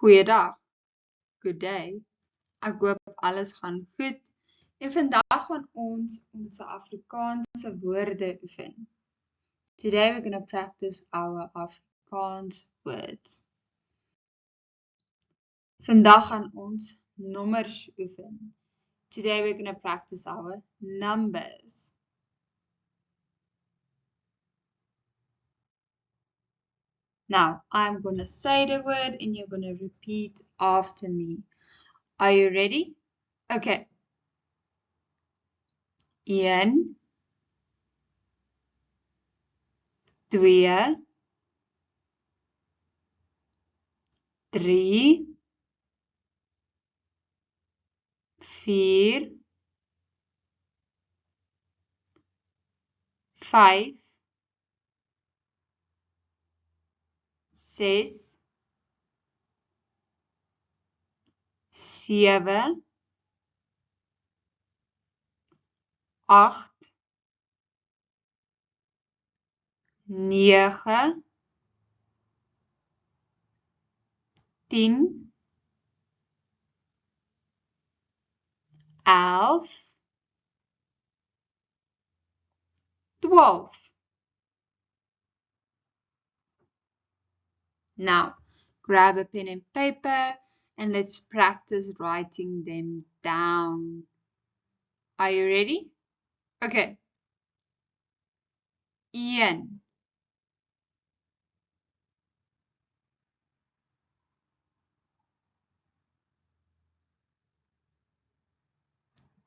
Goeiedag, good day. Ek hoop alles gaan goed. En vandag gaan ons Afrikaanse woorde oefen. Today we're going to practice our Afrikaans words. Vandag gaan ons nommers oefen. Today we're going to practice our numbers. Now, I'm going to say the word and you're going to repeat after me. Are you ready? Okay. 1, 2, 3, 4, 5, 6, 7, 8, 9, 10, 11, 12. Now, grab a pen and paper and let's practice writing them down. Are you ready? Okay. 1,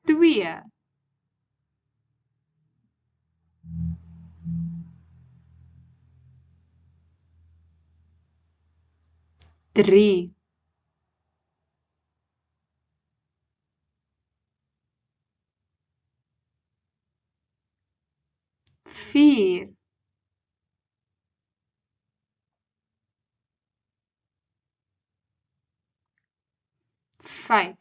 2, 3, 4, 5,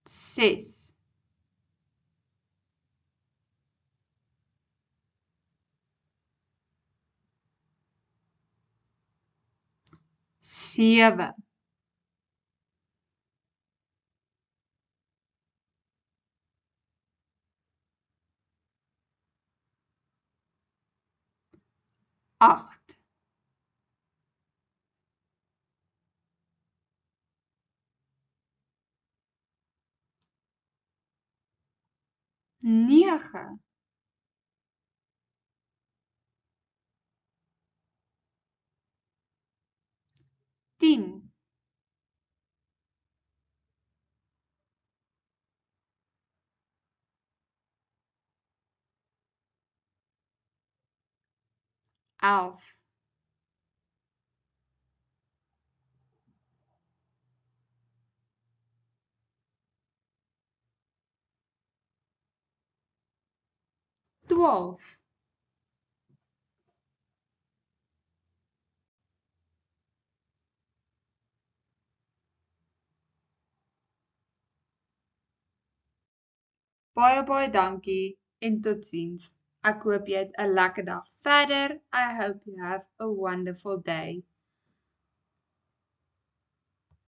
6, 7, 8, 9, 10, 11, 12. Baie dankie en totsiens. Ek hoop jy het 'n lekker dag verder. I hope you have a wonderful day.